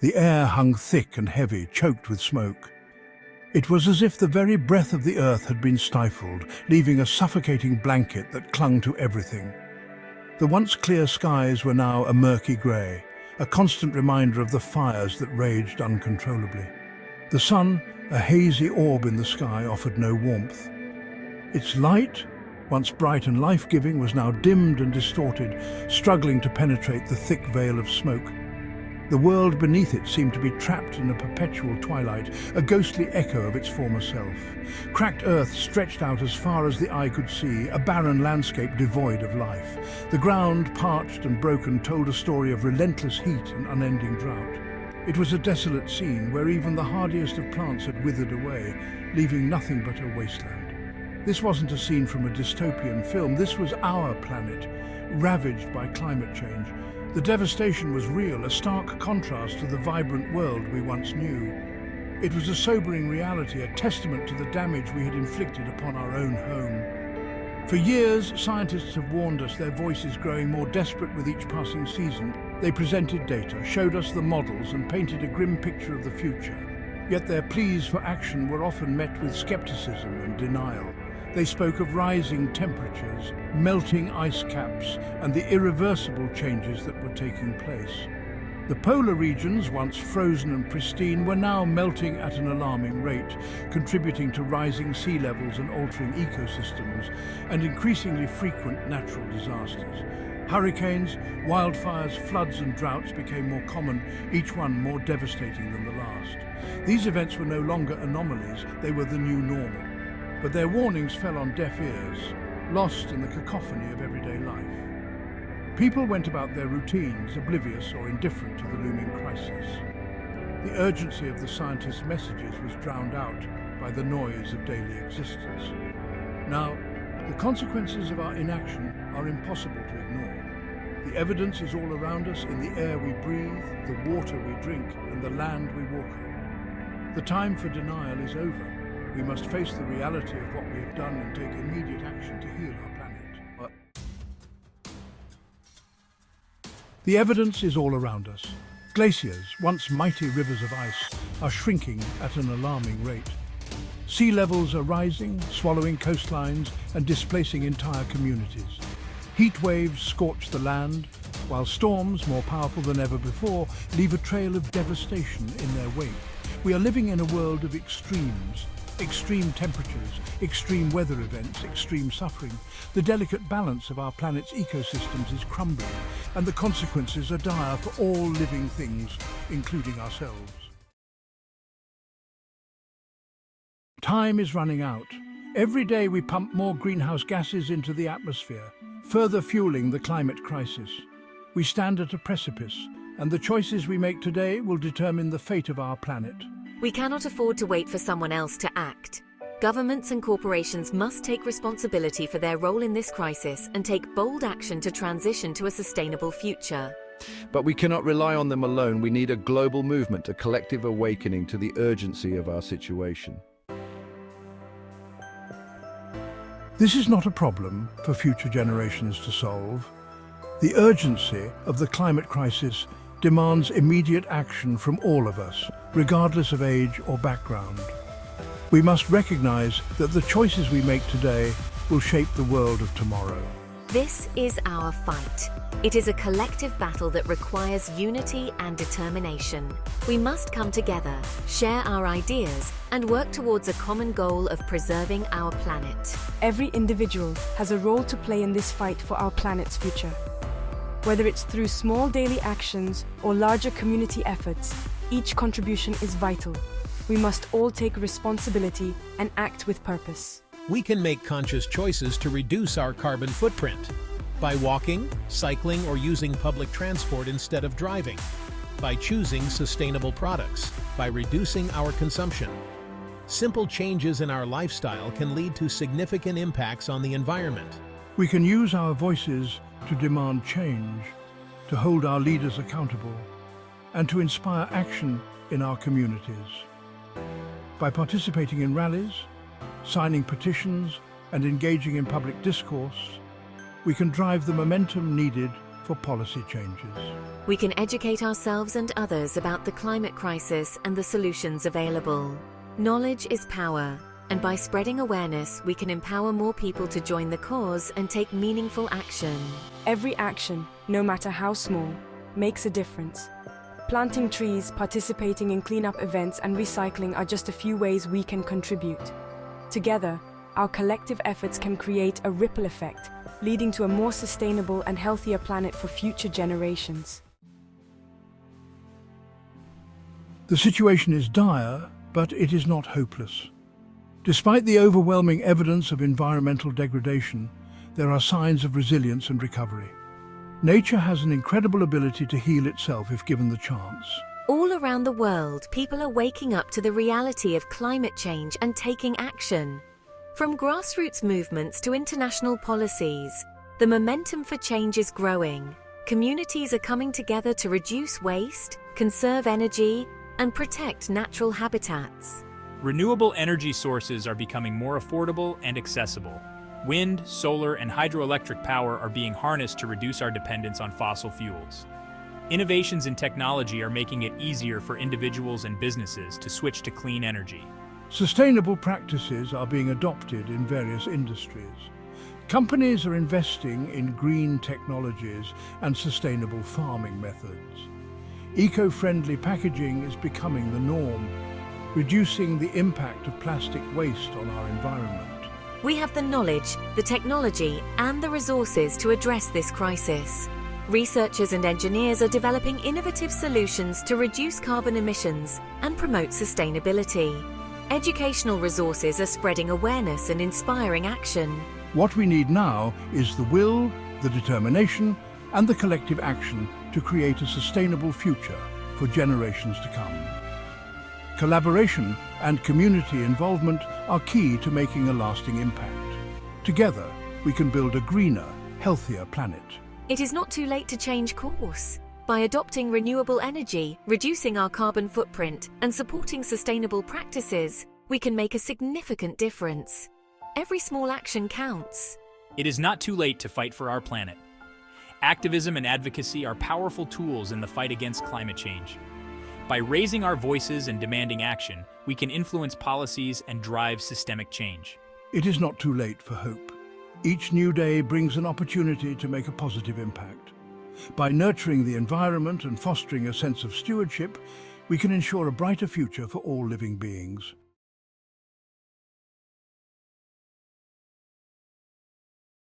The air hung thick and heavy, choked with smoke. It was as if the very breath of the earth had been stifled, leaving a suffocating blanket that clung to everything. The once clear skies were now a murky grey, a constant reminder of the fires that raged uncontrollably. The sun, a hazy orb in the sky, offered no warmth. Its light, once bright and life-giving, was now dimmed and distorted, struggling to penetrate the thick veil of smoke. The world beneath it seemed to be trapped in a perpetual twilight, a ghostly echo of its former self. Cracked earth stretched out as far as the eye could see, a barren landscape devoid of life. The ground, parched and broken, told a story of relentless heat and unending drought. It was a desolate scene where even the hardiest of plants had withered away, leaving nothing but a wasteland. This wasn't a scene from a dystopian film. This was our planet, ravaged by climate change. The devastation was real, a stark contrast to the vibrant world we once knew. It was a sobering reality, a testament to the damage we had inflicted upon our own home. For years, scientists have warned us, their voices growing more desperate with each passing season. They presented data, showed us the models, and painted a grim picture of the future. Yet their pleas for action were often met with skepticism and denial. They spoke of rising temperatures, melting ice caps, and the irreversible changes that were taking place. The polar regions, once frozen and pristine, were now melting at an alarming rate, contributing to rising sea levels and altering ecosystems, and increasingly frequent natural disasters. Hurricanes, wildfires, floods and droughts became more common, each one more devastating than the last. These events were no longer anomalies, they were the new normal. But their warnings fell on deaf ears, lost in the cacophony of everyday life. People went about their routines, oblivious or indifferent to the looming crisis. The urgency of the scientists' messages was drowned out by the noise of daily existence. Now, the consequences of our inaction are impossible to ignore. The evidence is all around us, in the air we breathe, the water we drink, and the land we walk on. The time for denial is over. We must face the reality of what we have done and take immediate action to heal our planet. The evidence is all around us. Glaciers, once mighty rivers of ice, are shrinking at an alarming rate. Sea levels are rising, swallowing coastlines and displacing entire communities. Heat waves scorch the land, while storms, more powerful than ever before, leave a trail of devastation in their wake. We are living in a world of extremes. Extreme temperatures, extreme weather events, extreme suffering. The delicate balance of our planet's ecosystems is crumbling, and the consequences are dire for all living things, including ourselves. Time is running out. Every day we pump more greenhouse gases into the atmosphere, further fueling the climate crisis. We stand at a precipice, and the choices we make today will determine the fate of our planet. We cannot afford to wait for someone else to act. Governments and corporations must take responsibility for their role in this crisis and take bold action to transition to a sustainable future. But we cannot rely on them alone. We need a global movement, a collective awakening to the urgency of our situation. This is not a problem for future generations to solve. The urgency of the climate crisis demands immediate action from all of us, regardless of age or background. We must recognize that the choices we make today will shape the world of tomorrow. This is our fight. It is a collective battle that requires unity and determination. We must come together, share our ideas, and work towards a common goal of preserving our planet. Every individual has a role to play in this fight for our planet's future. Whether it's through small daily actions or larger community efforts, each contribution is vital. We must all take responsibility and act with purpose. We can make conscious choices to reduce our carbon footprint by walking, cycling, or using public transport instead of driving, by choosing sustainable products, by reducing our consumption. Simple changes in our lifestyle can lead to significant impacts on the environment. We can use our voices to demand change, to hold our leaders accountable, and to inspire action in our communities. By participating in rallies, signing petitions, and engaging in public discourse, we can drive the momentum needed for policy changes. We can educate ourselves and others about the climate crisis and the solutions available. Knowledge is power, and by spreading awareness, we can empower more people to join the cause and take meaningful action. Every action, no matter how small, makes a difference. Planting trees, participating in cleanup events, and recycling are just a few ways we can contribute. Together, our collective efforts can create a ripple effect, leading to a more sustainable and healthier planet for future generations. The situation is dire, but it is not hopeless. Despite the overwhelming evidence of environmental degradation, there are signs of resilience and recovery. Nature has an incredible ability to heal itself if given the chance. All around the world, people are waking up to the reality of climate change and taking action. From grassroots movements to international policies, the momentum for change is growing. Communities are coming together to reduce waste, conserve energy, and protect natural habitats. Renewable energy sources are becoming more affordable and accessible. Wind, solar, and hydroelectric power are being harnessed to reduce our dependence on fossil fuels. Innovations in technology are making it easier for individuals and businesses to switch to clean energy. Sustainable practices are being adopted in various industries. Companies are investing in green technologies and sustainable farming methods. Eco-friendly packaging is becoming the norm, reducing the impact of plastic waste on our environment. We have the knowledge, the technology, and the resources to address this crisis. Researchers and engineers are developing innovative solutions to reduce carbon emissions and promote sustainability. Educational resources are spreading awareness and inspiring action. What we need now is the will, the determination, and the collective action to create a sustainable future for generations to come. Collaboration and community involvement are key to making a lasting impact. Together, we can build a greener, healthier planet. It is not too late to change course. By adopting renewable energy, reducing our carbon footprint, and supporting sustainable practices, we can make a significant difference. Every small action counts. It is not too late to fight for our planet. Activism and advocacy are powerful tools in the fight against climate change. By raising our voices and demanding action, we can influence policies and drive systemic change. It is not too late for hope. Each new day brings an opportunity to make a positive impact. By nurturing the environment and fostering a sense of stewardship, we can ensure a brighter future for all living beings.